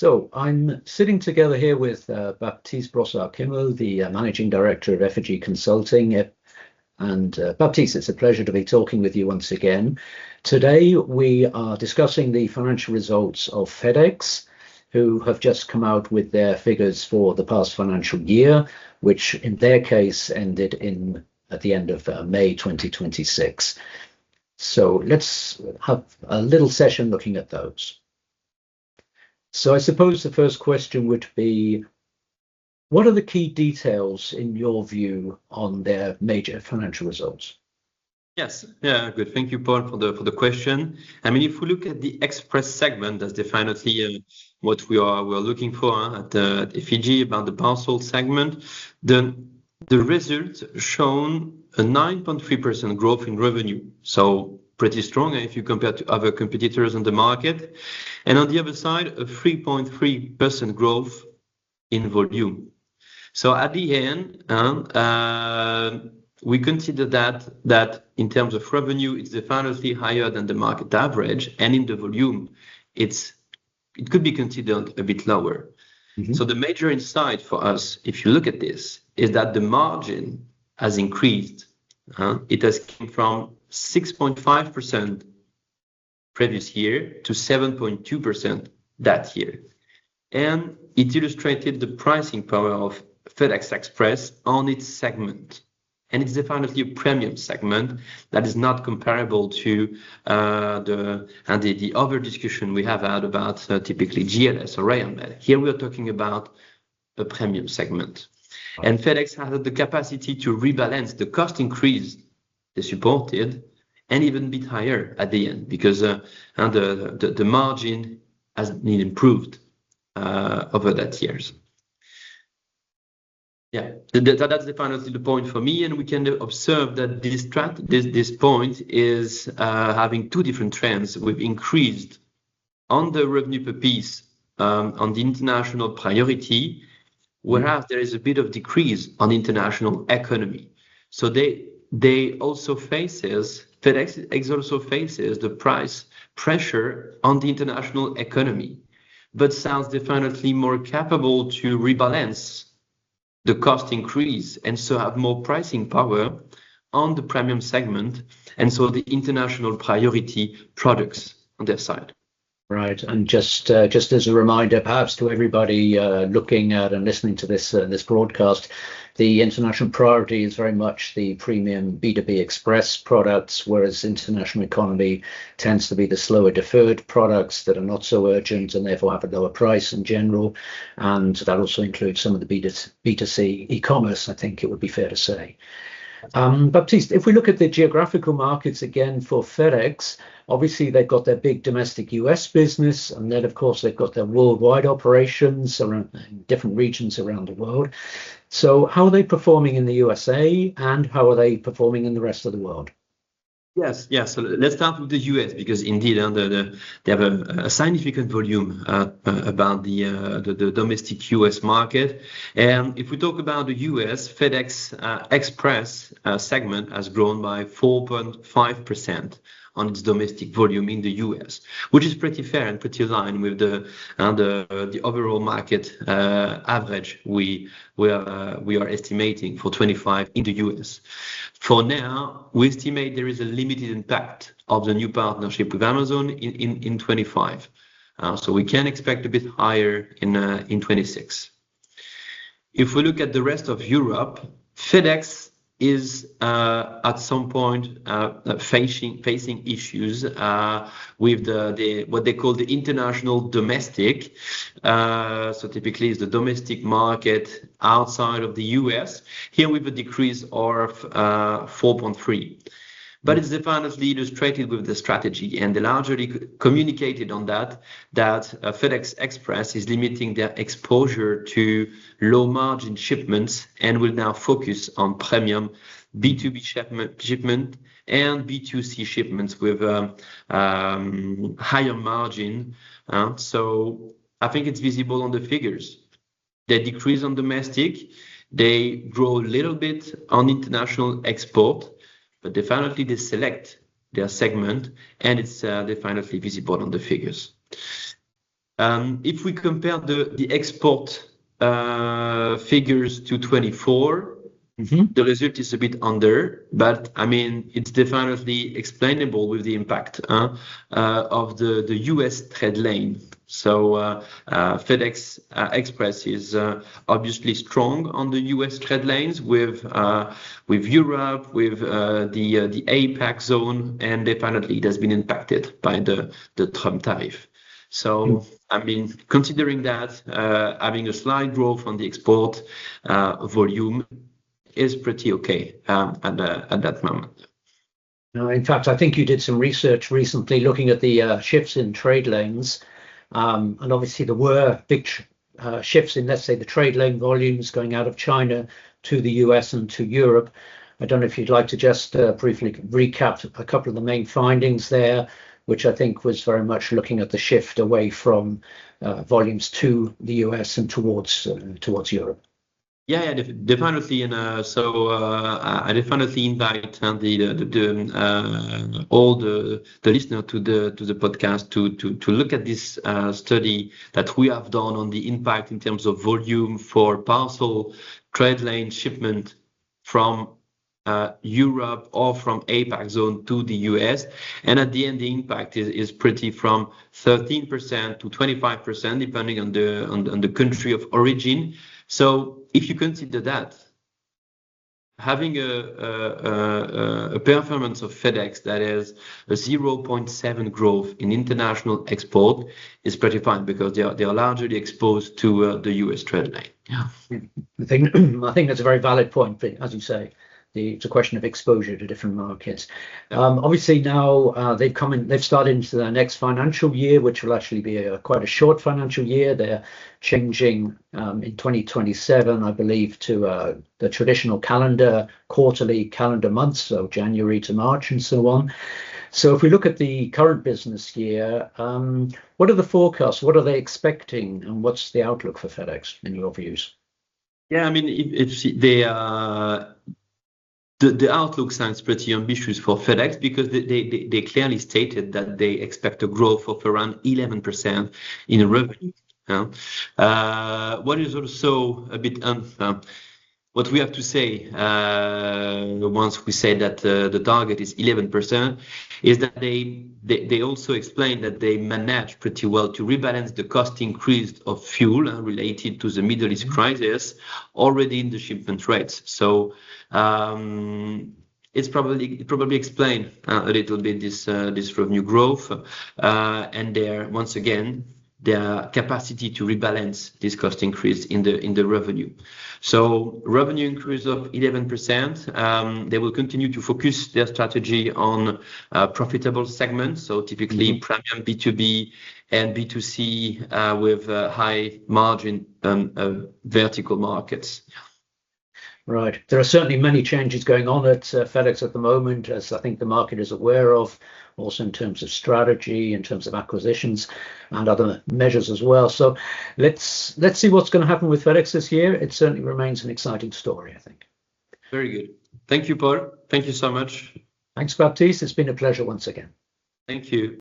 So I'm sitting together here with Baptiste Brossard-Kimmel, the Managing Director of Effigy Consulting. And Baptiste, it's a pleasure to be talking with you once again. Today we are discussing the financial results of FedEx, who have just come out with their figures for the past financial year, which in their case ended at the end of May 2026. So let's have a little session looking at those. So I suppose the first question would be, what are the key details in your view on their major financial results? Yes, yeah, good. Thank you, Paul, for the question. I mean, if we look at the express segment, that's definitely what we are looking for at Effigy about the parcel segment. The result shown a 9.3% growth in revenue, so pretty strong if you compare to other competitors on the market. And on the other side, a 3.3% growth in volume. So at the end, we consider that in terms of revenue, it's definitely higher than the market average, and in the volume, it could be considered a bit lower. Mm-hmm. So the major insight for us, if you look at this, is that the margin has increased. It has come from 6.5% previous year to 7.2% that year. And it illustrated the pricing power of FedEx Express on its segment. And it's definitely a premium segment that is not comparable to the other discussion we have had about typically GLS or Railmail. Here we are talking about a premium segment. And FedEx has the capacity to rebalance the cost increase they supported and even a bit higher at the end, because the margin has been improved over that years. Yeah, that's definitely the point for me, and we can observe that this point is having two different trends. We've increased on the revenue per piece on the international priority, whereas there is a bit of decrease on international economy. So FedEx also faces the price pressure on the international economy, but sounds definitely more capable to rebalance the cost increase and so have more pricing power on the premium segment, and so the international priority products on their side. Right, and just as a reminder, perhaps to everybody looking at and listening to this broadcast, the international priority is very much the premium B2B express products, whereas international economy tends to be the slower deferred products that are not so urgent and therefore have a lower price in general. And that also includes some of the B2C e-commerce, I think it would be fair to say. Baptiste, if we look at the geographical markets again for FedEx, obviously they've got their big domestic US business, and then of course they've got their worldwide operations around different regions around the world. So how are they performing in the USA, and how are they performing in the rest of the world? Yes. So let's start with the US, because indeed they have a significant volume about the domestic US market. And if we talk about the US, FedEx Express segment has grown by 4.5% on its domestic volume in the US, which is pretty fair and pretty aligned with the overall market average we are estimating for 25 in the US. For now, we estimate there is a limited impact of the new partnership with Amazon in 25. So we can expect a bit higher in 26. If we look at the rest of Europe, FedEx is at some point facing issues with what they call the international domestic. So typically it's the domestic market outside of the US. Here with a decrease of 4.3. But it's definitely illustrated with the strategy, and they largely communicated on that FedEx Express is limiting their exposure to low margin shipments and will now focus on premium B2B shipment and B2C shipments with higher margin. So I think it's visible on the figures. They decrease on domestic, they grow a little bit on international export, but definitely they select their segment, and it's definitely visible on the figures. If we compare the export figures to 24, the result is a bit under, but I mean, it's definitely explainable with the impact of the US trade lane. So FedEx Express is obviously strong on the US trade lanes with Europe, with the APAC zone, and definitely it has been impacted by the Trump tariff. So, I mean, considering that, having a slight growth on the export volume is pretty okay at that moment. No, in fact, I think you did some research recently looking at the shifts in trade lanes. And obviously there were big shifts in, let's say, the trade lane volumes going out of China to the US and to Europe. I don't know if you'd like to just briefly recap a couple of the main findings there, which I think was very much looking at the shift away from volumes to the US and towards Europe. Yeah, definitely, and so I definitely invite all the listeners to the podcast to look at this study that we have done on the impact in terms of volume for parcel trade lane shipment from Europe or from APAC zone to the US, and at the end the impact is pretty from 13% to 25% depending on the country of origin. So if you consider that, having a performance of FedEx that is a 0.7 growth in international export is pretty fine because they are largely exposed to the US trade lane. Yeah, I think that's a very valid point, as you say. It's a question of exposure to different markets. Obviously now they've started into the next financial year, which will actually be quite a short financial year. They're changing in 2027, I believe, to the traditional quarterly calendar months, so January to March and so on. So if we look at the current business year, what are the forecasts? What are they expecting? And what's the outlook for FedEx in your views? Yeah, I mean, if they the outlook sounds pretty ambitious for FedEx because they clearly stated that they expect a growth of around 11% in revenue. What is also a bit what we have to say once we say that the target is 11% is that they also explain that they managed pretty well to rebalance the cost increase of fuel related to the Middle East crisis already in the shipment rates. So it probably explain a little bit this revenue growth and once again their capacity to rebalance this cost increase in the revenue. So revenue increase of 11%. They will continue to focus their strategy on profitable segments. So typically premium B2B and B2C with high margin vertical markets. Right. There are certainly many changes going on at FedEx at the moment, as I think the market is aware of, also in terms of strategy, in terms of acquisitions and other measures as well. So let's see what's going to happen with FedEx this year. It certainly remains an exciting story, I think. Very good. Thank you, Paul. Thank you so much. Thanks, Baptiste. It's been a pleasure once again. Thank you.